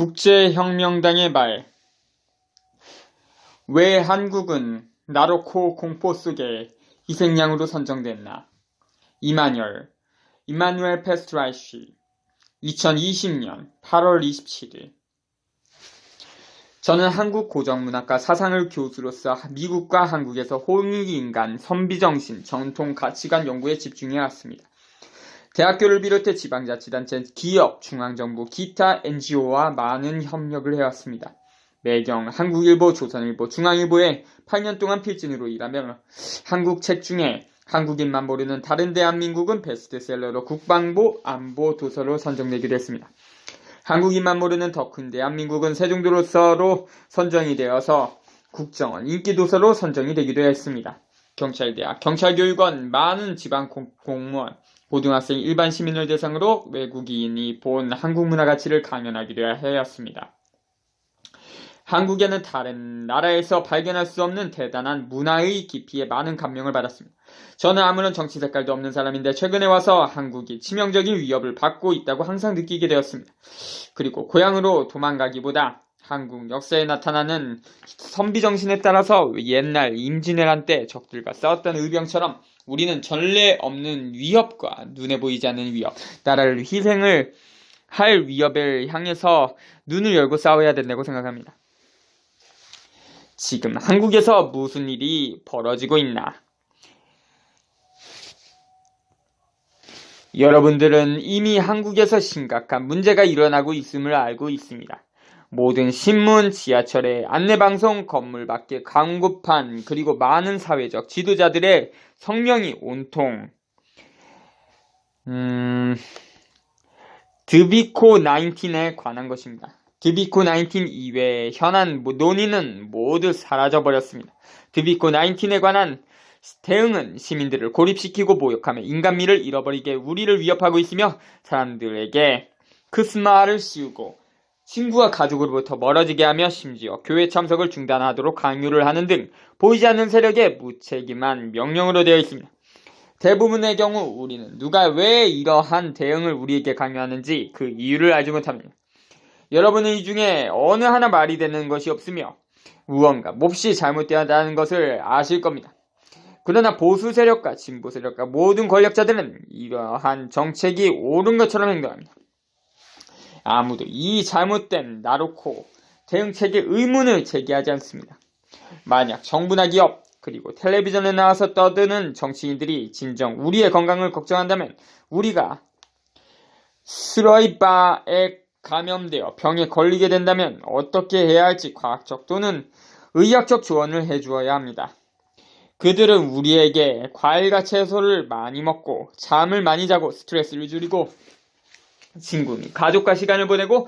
국제혁명당의 말. 왜 한국은 나로코 공포 속에 희생양으로 선정됐나? 이마누엘 페스트라이시 2020년 8월 27일. 저는 한국 고정문학과 사상을 교수로서 미국과 한국에서 홍익인간, 선비정신, 전통 가치관 연구에 집중해왔습니다. 대학교를 비롯해 지방자치단체, 기업, 중앙정부, 기타 NGO와 많은 협력을 해왔습니다. 매경, 한국일보, 조선일보, 중앙일보에 8년 동안 필진으로 일하며 한국 책 중에 한국인만 모르는 다른 대한민국은 베스트셀러로 국방부, 안보 도서로 선정되기도 했습니다. 한국인만 모르는 더 큰 대한민국은 세종도서로 선정이 되어서 국정원 인기도서로 선정이 되기도 했습니다. 경찰대학, 경찰교육원, 많은 지방 공무원, 고등학생, 일반 시민을 대상으로 외국인이 본 한국 문화 가치를 강연하기도 하였습니다. 한국에는 다른 나라에서 발견할 수 없는 대단한 문화의 깊이에 많은 감명을 받았습니다. 저는 아무런 정치 색깔도 없는 사람인데 최근에 와서 한국이 치명적인 위협을 받고 있다고 항상 느끼게 되었습니다. 그리고 고향으로 도망가기보다 한국 역사에 나타나는 선비정신에 따라서 옛날 임진왜란 때 적들과 싸웠던 의병처럼 우리는 전례 없는 위협과 눈에 보이지 않는 위협, 나라를 희생을 할 위협을 향해서 눈을 열고 싸워야 된다고 생각합니다. 지금 한국에서 무슨 일이 벌어지고 있나? 여러분들은 이미 한국에서 심각한 문제가 일어나고 있음을 알고 있습니다. 모든 신문, 지하철에 안내방송, 건물 밖에 광고판, 그리고 많은 사회적 지도자들의 성명이 온통 드비코19에 관한 것입니다. 드비코19 이외의 현안 논의는 모두 사라져버렸습니다. 드비코19에 관한 대응은 시민들을 고립시키고 모욕하며 인간미를 잃어버리게 우리를 위협하고 있으며 사람들에게 크스마를 씌우고 친구와 가족으로부터 멀어지게 하며 심지어 교회 참석을 중단하도록 강요를 하는 등 보이지 않는 세력의 무책임한 명령으로 되어 있습니다. 대부분의 경우 우리는 누가 왜 이러한 대응을 우리에게 강요하는지 그 이유를 알지 못합니다. 여러분은 이 중에 어느 하나 말이 되는 것이 없으며 무언가 몹시 잘못되었다는 것을 아실 겁니다. 그러나 보수 세력과 진보 세력과 모든 권력자들은 이러한 정책이 옳은 것처럼 행동합니다. 아무도 이 잘못된 나로코 대응책에 의문을 제기하지 않습니다. 만약 정부나 기업 그리고 텔레비전에 나와서 떠드는 정치인들이 진정 우리의 건강을 걱정한다면 우리가 스러이바에 감염되어 병에 걸리게 된다면 어떻게 해야 할지 과학적 또는 의학적 조언을 해주어야 합니다. 그들은 우리에게 과일과 채소를 많이 먹고 잠을 많이 자고 스트레스를 줄이고 친구 및 가족과 시간을 보내고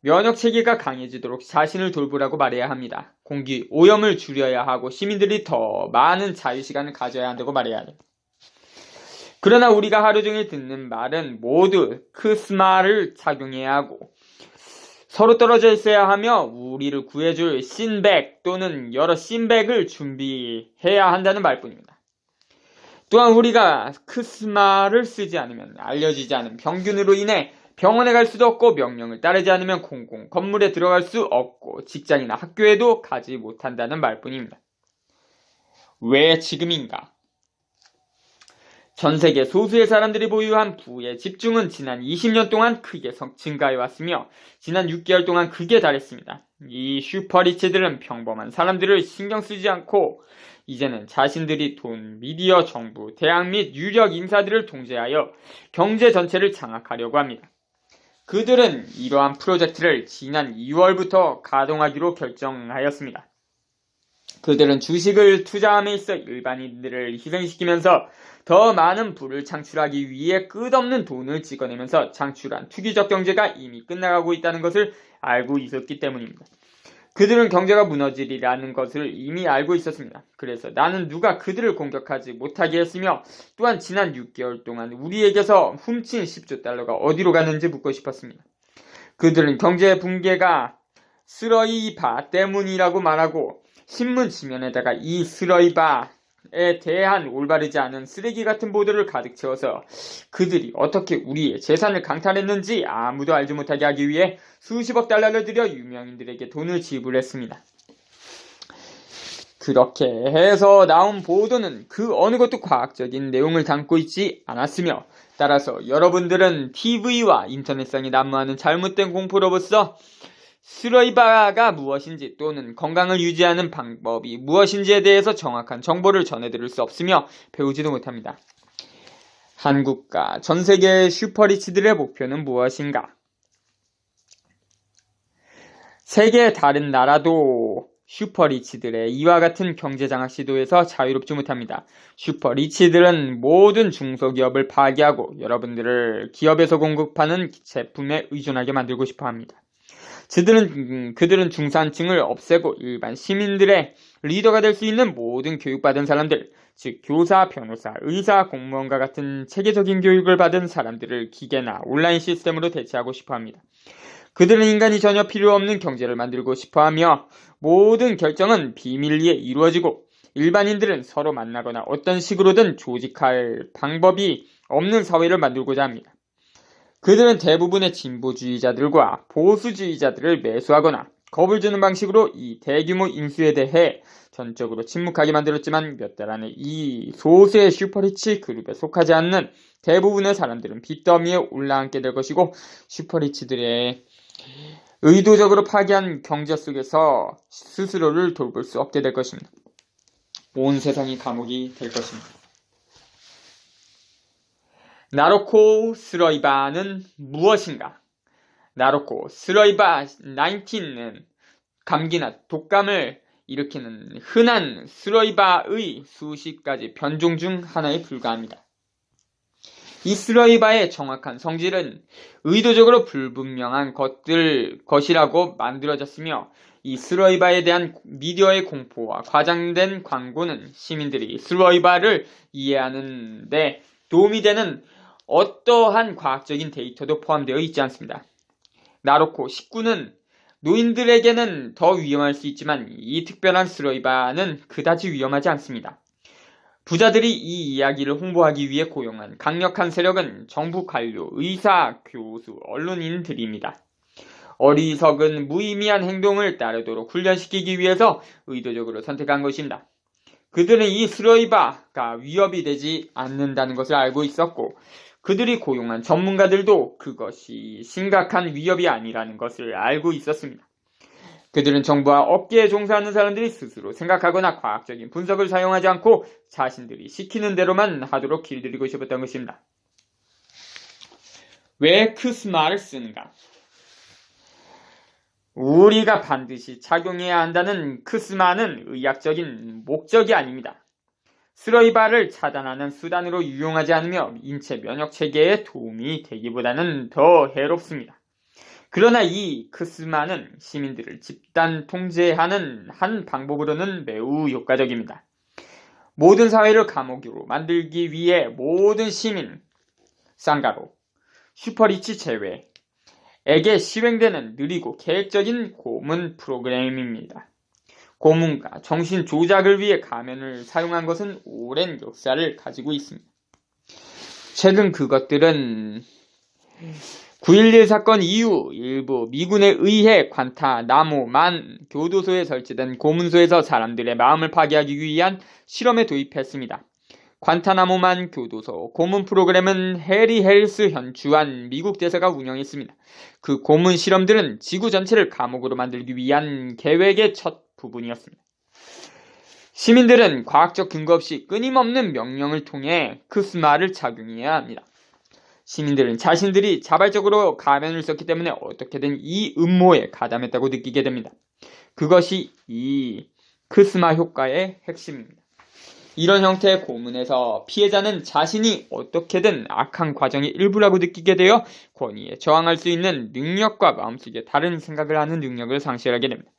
면역 체계가 강해지도록 자신을 돌보라고 말해야 합니다. 공기 오염을 줄여야 하고 시민들이 더 많은 자유시간을 가져야 한다고 말해야 합니다. 그러나 우리가 하루 종일 듣는 말은 모두 크스마를 착용해야 하고 서로 떨어져 있어야 하며 우리를 구해줄 신백 또는 여러 신백을 준비해야 한다는 말뿐입니다. 또한 우리가 크스마를 쓰지 않으면 알려지지 않은 병균으로 인해 병원에 갈 수도 없고 명령을 따르지 않으면 공공 건물에 들어갈 수 없고 직장이나 학교에도 가지 못한다는 말뿐입니다. 왜 지금인가? 전 세계 소수의 사람들이 보유한 부의 집중은 지난 20년 동안 크게 증가해왔으며 지난 6개월 동안 극에 달했습니다. 이 슈퍼리치들은 평범한 사람들을 신경 쓰지 않고 이제는 자신들이 돈, 미디어, 정부, 대학 및 유력 인사들을 통제하여 경제 전체를 장악하려고 합니다. 그들은 이러한 프로젝트를 지난 2월부터 가동하기로 결정하였습니다. 그들은 주식을 투자함에 있어 일반인들을 희생시키면서 더 많은 부를 창출하기 위해 끝없는 돈을 찍어내면서 창출한 투기적 경제가 이미 끝나가고 있다는 것을 알고 있었기 때문입니다. 그들은 경제가 무너지리라는 것을 이미 알고 있었습니다. 그래서 나는 누가 그들을 공격하지 못하게 했으며 또한 지난 6개월 동안 우리에게서 훔친 10조 달러가 어디로 갔는지 묻고 싶었습니다. 그들은 경제 붕괴가 스러이바 때문이라고 말하고 신문 지면에다가 이 스러이바 대한 올바르지 않은 쓰레기 같은 보도를 가득 채워서 그들이 어떻게 우리의 재산을 강탈했는지 아무도 알지 못하게 하기 위해 수십억 달러를 들여 유명인들에게 돈을 지불했습니다. 그렇게 해서 나온 보도는 그 어느 것도 과학적인 내용을 담고 있지 않았으며, 따라서 여러분들은 TV와 인터넷상이 난무하는 잘못된 공포로부터 스러이바가 무엇인지 또는 건강을 유지하는 방법이 무엇인지에 대해서 정확한 정보를 전해드릴 수 없으며 배우지도 못합니다. 한국과 전 세계의 슈퍼리치들의 목표는 무엇인가? 세계의 다른 나라도 슈퍼리치들의 이와 같은 경제장악 시도에서 자유롭지 못합니다. 슈퍼리치들은 모든 중소기업을 파괴하고 여러분들을 기업에서 공급하는 제품에 의존하게 만들고 싶어합니다. 그들은 중산층을 없애고 일반 시민들의 리더가 될 수 있는 모든 교육받은 사람들, 즉 교사, 변호사, 의사, 공무원과 같은 체계적인 교육을 받은 사람들을 기계나 온라인 시스템으로 대체하고 싶어합니다. 그들은 인간이 전혀 필요 없는 경제를 만들고 싶어하며 모든 결정은 비밀리에 이루어지고 일반인들은 서로 만나거나 어떤 식으로든 조직할 방법이 없는 사회를 만들고자 합니다. 그들은 대부분의 진보주의자들과 보수주의자들을 매수하거나 겁을 주는 방식으로 이 대규모 인수에 대해 전적으로 침묵하게 만들었지만 몇 달 안에 이 소수의 슈퍼리치 그룹에 속하지 않는 대부분의 사람들은 빚더미에 올라앉게 될 것이고 슈퍼리치들의 의도적으로 파괴한 경제 속에서 스스로를 돌볼 수 없게 될 것입니다. 온 세상이 감옥이 될 것입니다. 나로코 스러이바는 무엇인가? 나로코 스러이바 19는 감기나 독감을 일으키는 흔한 스러이바의 수십 가지 변종 중 하나에 불과합니다. 이 스러이바의 정확한 성질은 의도적으로 불분명한 것이라고 만들어졌으며, 이 스러이바에 대한 미디어의 공포와 과장된 광고는 시민들이 스러이바를 이해하는 데 도움이 되는 어떠한 과학적인 데이터도 포함되어 있지 않습니다. 나로코 19는 노인들에게는 더 위험할 수 있지만 이 특별한 스러이바는 그다지 위험하지 않습니다. 부자들이 이 이야기를 홍보하기 위해 고용한 강력한 세력은 정부 관료, 의사, 교수, 언론인들입니다. 어리석은 무의미한 행동을 따르도록 훈련시키기 위해서 의도적으로 선택한 것입니다. 그들은 이 스러이바가 위협이 되지 않는다는 것을 알고 있었고, 그들이 고용한 전문가들도 그것이 심각한 위협이 아니라는 것을 알고 있었습니다. 그들은 정부와 업계에 종사하는 사람들이 스스로 생각하거나 과학적인 분석을 사용하지 않고 자신들이 시키는 대로만 하도록 길들이고 싶었던 것입니다. 왜 크스마를 쓰는가? 우리가 반드시 착용해야 한다는 크스마는 의학적인 목적이 아닙니다. 스러이바를 차단하는 수단으로 유용하지 않으며 인체 면역 체계에 도움이 되기보다는 더 해롭습니다. 그러나 이 크스마는 시민들을 집단 통제하는 한 방법으로는 매우 효과적입니다. 모든 사회를 감옥으로 만들기 위해 모든 시민, 쌍가로, 슈퍼리치 제외에게 시행되는 느리고 계획적인 고문 프로그램입니다. 고문과 정신 조작을 위해 가면을 사용한 것은 오랜 역사를 가지고 있습니다. 최근 그것들은 9.11 사건 이후 일부 미군에 의해 관타나모만 교도소에 설치된 고문소에서 사람들의 마음을 파괴하기 위한 실험에 도입했습니다. 관타나모만 교도소 고문 프로그램은 해리 헬스 현추한 미국 대사가 운영했습니다. 그 고문 실험들은 지구 전체를 감옥으로 만들기 위한 계획의 첫 부분이었습니다. 시민들은 과학적 근거 없이 끊임없는 명령을 통해 크스마를 착용해야 합니다. 시민들은 자신들이 자발적으로 가면을 썼기 때문에 어떻게든 이 음모에 가담했다고 느끼게 됩니다. 그것이 이 크스마 효과의 핵심입니다. 이런 형태의 고문에서 피해자는 자신이 어떻게든 악한 과정의 일부라고 느끼게 되어 권위에 저항할 수 있는 능력과 마음속에 다른 생각을 하는 능력을 상실하게 됩니다.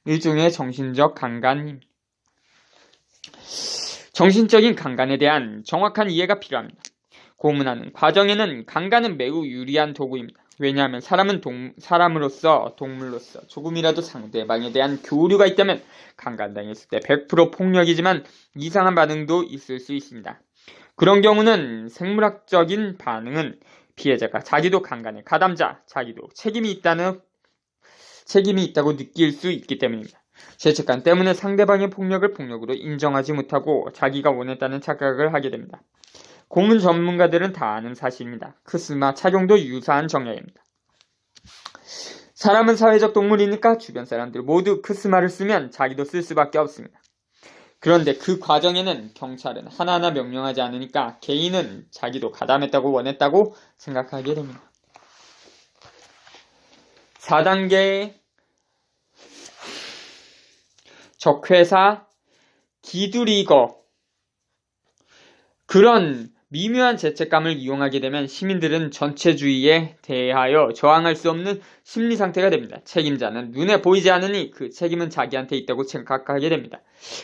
일종의 정신적 강간입니다. 정신적인 강간에 대한 정확한 이해가 필요합니다. 고문하는 과정에는 강간은 매우 유리한 도구입니다. 왜냐하면 사람은 사람으로서 동물로서 조금이라도 상대방에 대한 교류가 있다면 강간당했을 때 100% 폭력이지만 이상한 반응도 있을 수 있습니다. 그런 경우는 생물학적인 반응은 피해자가 자기도 강간의 가담자, 자기도 책임이 있다고 느낄 수 있기 때문입니다. 죄책감 때문에 상대방의 폭력을 폭력으로 인정하지 못하고 자기가 원했다는 착각을 하게 됩니다. 고문 전문가들은 다 아는 사실입니다. 크스마 착용도 유사한 정약입니다. 사람은 사회적 동물이니까 주변 사람들 모두 크스마를 쓰면 자기도 쓸 수밖에 없습니다. 그런데 그 과정에는 경찰은 하나하나 명령하지 않으니까 개인은 자기도 가담했다고 원했다고 생각하게 됩니다. 4단계 적회사 기두리거. 그런 미묘한 죄책감을 이용하게 되면 시민들은 전체주의에 대하여 저항할 수 없는 심리 상태가 됩니다. 책임자는 눈에 보이지 않으니 그 책임은 자기한테 있다고 생각하게 됩니다.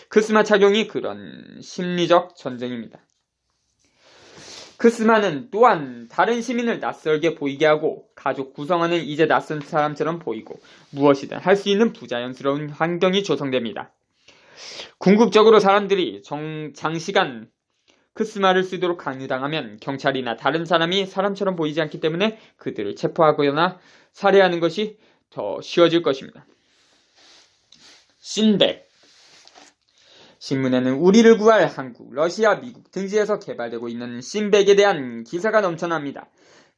크스마 착용이 그런 심리적 전쟁입니다. 크스마는 또한 다른 시민을 낯설게 보이게 하고 가족 구성원은 이제 낯선 사람처럼 보이고 무엇이든 할 수 있는 부자연스러운 환경이 조성됩니다. 궁극적으로 사람들이 장시간 크스마를 쓰도록 강요당하면 경찰이나 다른 사람이 사람처럼 보이지 않기 때문에 그들을 체포하거나 살해하는 것이 더 쉬워질 것입니다. 신백. 신문에는 우리를 구할 한국, 러시아, 미국 등지에서 개발되고 있는 신백에 대한 기사가 넘쳐납니다.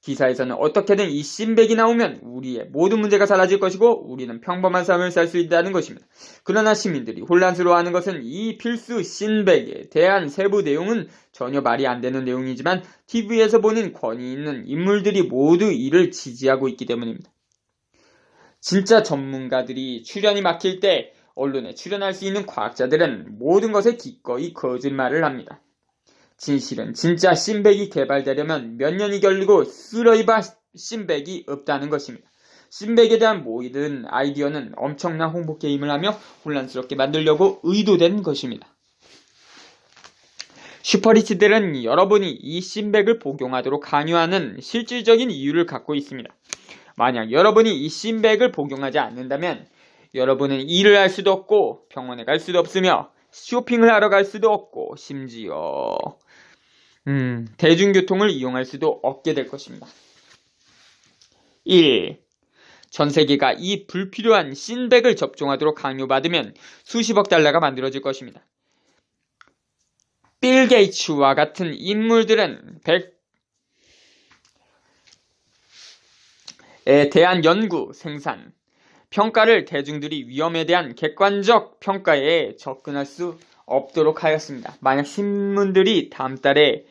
기사에서는 어떻게든 이 신백이 나오면 우리의 모든 문제가 사라질 것이고 우리는 평범한 삶을 살 수 있다는 것입니다. 그러나 시민들이 혼란스러워하는 것은 이 필수 신백에 대한 세부 내용은 전혀 말이 안 되는 내용이지만 TV에서 보는 권위 있는 인물들이 모두 이를 지지하고 있기 때문입니다. 진짜 전문가들이 출연이 막힐 때 언론에 출연할 수 있는 과학자들은 모든 것에 기꺼이 거짓말을 합니다. 진실은 진짜 신백이 개발되려면 몇 년이 걸리고 쓰러이바 신백이 없다는 것입니다. 신백에 대한 모든 아이디어는 엄청난 홍보 게임을 하며 혼란스럽게 만들려고 의도된 것입니다. 슈퍼리치들은 여러분이 이 신백을 복용하도록 강요하는 실질적인 이유를 갖고 있습니다. 만약 여러분이 이 신백을 복용하지 않는다면 여러분은 일을 할 수도 없고 병원에 갈 수도 없으며 쇼핑을 하러 갈 수도 없고 심지어 대중교통을 이용할 수도 없게 될 것입니다. 1. 전 세계가 이 불필요한 신백을 접종하도록 강요받으면 수십억 달러가 만들어질 것입니다. 빌 게이츠와 같은 인물들은 백에 대한 연구, 생산, 평가를 대중들이 위험에 대한 객관적 평가에 접근할 수 없도록 하였습니다. 만약 신문들이 다음 달에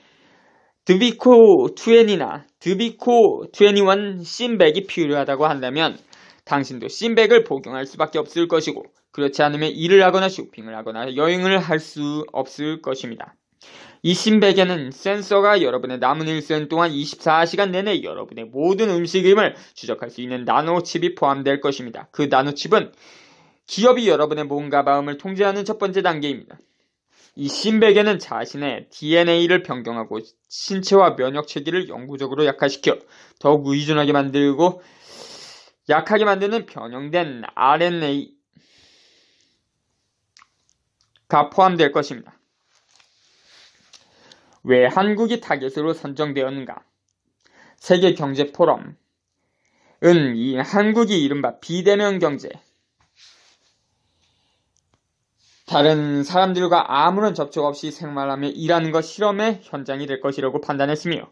드비코 20나 드비코 21 신백이 필요하다고 한다면 당신도 신백을 복용할 수밖에 없을 것이고 그렇지 않으면 일을 하거나 쇼핑을 하거나 여행을 할 수 없을 것입니다. 이 신백에는 센서가 여러분의 남은 일생 동안 24시간 내내 여러분의 모든 음식임을 추적할 수 있는 나노칩이 포함될 것입니다. 그 나노칩은 기업이 여러분의 몸과 마음을 통제하는 첫 번째 단계입니다. 이 신백에는 자신의 DNA를 변경하고 신체와 면역 체계를 영구적으로 약화시켜 더욱 의존하게 만들고 약하게 만드는 변형된 RNA가 포함될 것입니다. 왜 한국이 타겟으로 선정되었는가? 세계경제포럼은 이 한국이 이른바 비대면 경제, 다른 사람들과 아무런 접촉 없이 생활하며 일하는 것 실험의 현장이 될 것이라고 판단했으며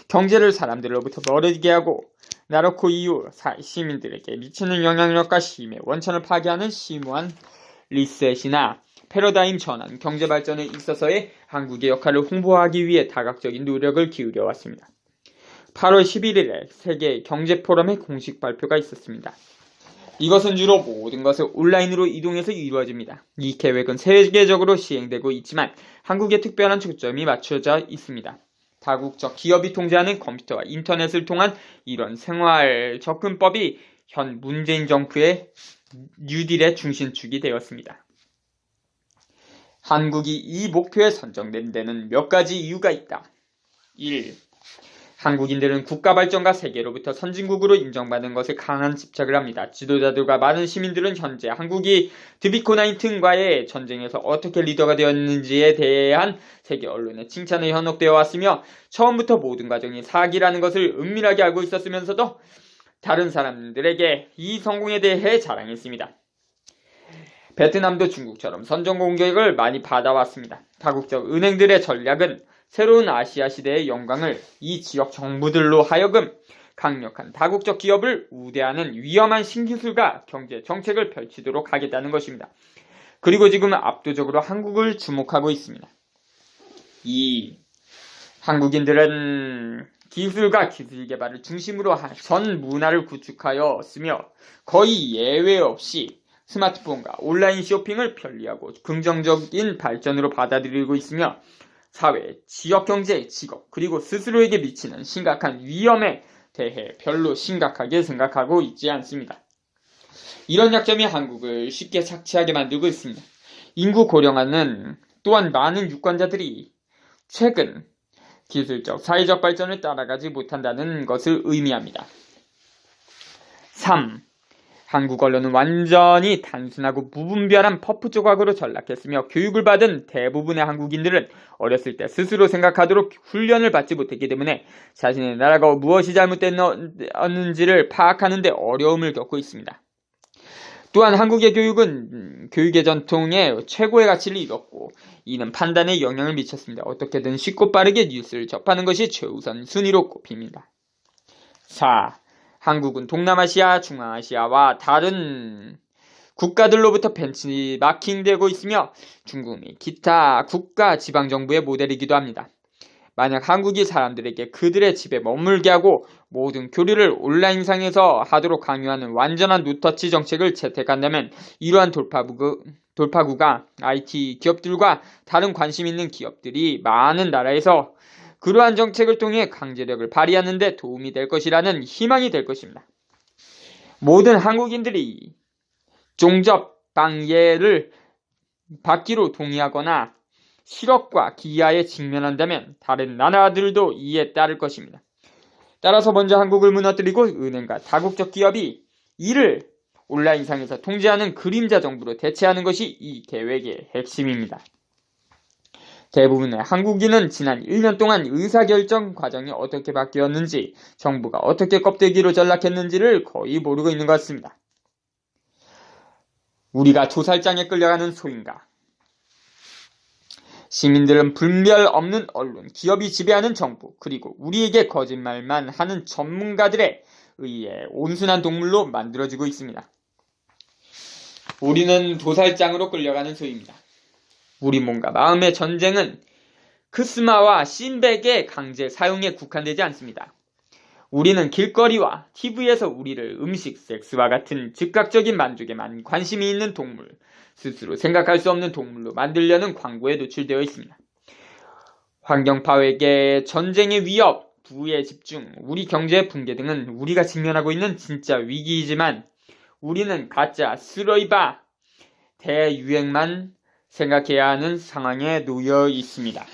경제를 사람들로부터 멀어지게 하고 나로코 이후 시민들에게 미치는 영향력과 힘의 원천을 파괴하는 심오한 리셋이나 패러다임 전환, 경제 발전에 있어서의 한국의 역할을 홍보하기 위해 다각적인 노력을 기울여 왔습니다. 8월 11일에 세계 경제포럼의 공식 발표가 있었습니다. 이것은 주로 모든 것을 온라인으로 이동해서 이루어집니다. 이 계획은 세계적으로 시행되고 있지만 한국에 특별한 초점이 맞춰져 있습니다. 다국적 기업이 통제하는 컴퓨터와 인터넷을 통한 이런 생활 접근법이 현 문재인 정부의 뉴딜의 중심축이 되었습니다. 한국이 이 목표에 선정된 데는 몇 가지 이유가 있다. 1. 한국인들은 국가 발전과 세계로부터 선진국으로 인정받는 것에 강한 집착을 합니다. 지도자들과 많은 시민들은 현재 한국이 드비코19과의 전쟁에서 어떻게 리더가 되었는지에 대한 세계 언론의 칭찬에 현혹되어 왔으며 처음부터 모든 과정이 사기라는 것을 은밀하게 알고 있었으면서도 다른 사람들에게 이 성공에 대해 자랑했습니다. 베트남도 중국처럼 선전 공격을 많이 받아왔습니다. 다국적 은행들의 전략은 새로운 아시아 시대의 영광을 이 지역 정부들로 하여금 강력한 다국적 기업을 우대하는 위험한 신기술과 경제 정책을 펼치도록 하겠다는 것입니다. 그리고 지금 압도적으로 한국을 주목하고 있습니다. 이 한국인들은 기술과 기술 개발을 중심으로 전 문화를 구축하였으며 거의 예외 없이 스마트폰과 온라인 쇼핑을 편리하고 긍정적인 발전으로 받아들이고 있으며 사회, 지역경제, 직업, 그리고 스스로에게 미치는 심각한 위험에 대해 별로 심각하게 생각하고 있지 않습니다. 이런 약점이 한국을 쉽게 착취하게 만들고 있습니다. 인구 고령화는 또한 많은 유권자들이 최근 기술적, 사회적 발전을 따라가지 못한다는 것을 의미합니다. 3. 한국 언론은 완전히 단순하고 무분별한 퍼프 조각으로 전락했으며 교육을 받은 대부분의 한국인들은 어렸을 때 스스로 생각하도록 훈련을 받지 못했기 때문에 자신의 나라가 무엇이 잘못됐는지를 파악하는 데 어려움을 겪고 있습니다. 또한 한국의 교육은 교육의 전통에 최고의 가치를 잃었고 이는 판단에 영향을 미쳤습니다. 어떻게든 쉽고 빠르게 뉴스를 접하는 것이 최우선 순위로 꼽힙니다. 4. 한국은 동남아시아, 중앙아시아와 다른 국가들로부터 벤치마킹되고 있으며 중국 및 기타 국가 지방정부의 모델이기도 합니다. 만약 한국이 사람들에게 그들의 집에 머물게 하고 모든 교류를 온라인상에서 하도록 강요하는 완전한 노터치 정책을 채택한다면 이러한 돌파구가 IT 기업들과 다른 관심 있는 기업들이 많은 나라에서 그러한 정책을 통해 강제력을 발휘하는 데 도움이 될 것이라는 희망이 될 것입니다. 모든 한국인들이 종접 방해를 받기로 동의하거나 실업과 기아에 직면한다면 다른 나라들도 이에 따를 것입니다. 따라서 먼저 한국을 무너뜨리고 은행과 다국적 기업이 이를 온라인상에서 통제하는 그림자 정부로 대체하는 것이 이 계획의 핵심입니다. 대부분의 한국인은 지난 1년 동안 의사결정 과정이 어떻게 바뀌었는지, 정부가 어떻게 껍데기로 전락했는지를 거의 모르고 있는 것 같습니다. 우리가 도살장에 끌려가는 소인가? 시민들은 분별 없는 언론, 기업이 지배하는 정부, 그리고 우리에게 거짓말만 하는 전문가들에 의해 온순한 동물로 만들어지고 있습니다. 우리는 도살장으로 끌려가는 소입니다. 우리 몸과 마음의 전쟁은 크스마와 신백의 강제 사용에 국한되지 않습니다. 우리는 길거리와 TV에서 우리를 음식, 섹스와 같은 즉각적인 만족에만 관심이 있는 동물, 스스로 생각할 수 없는 동물로 만들려는 광고에 노출되어 있습니다. 환경 파괴, 전쟁의 위협, 부의 집중, 우리 경제의 붕괴 등은 우리가 직면하고 있는 진짜 위기이지만 우리는 가짜 스러이바 대유행만 생각해야 하는 상황에 놓여 있습니다.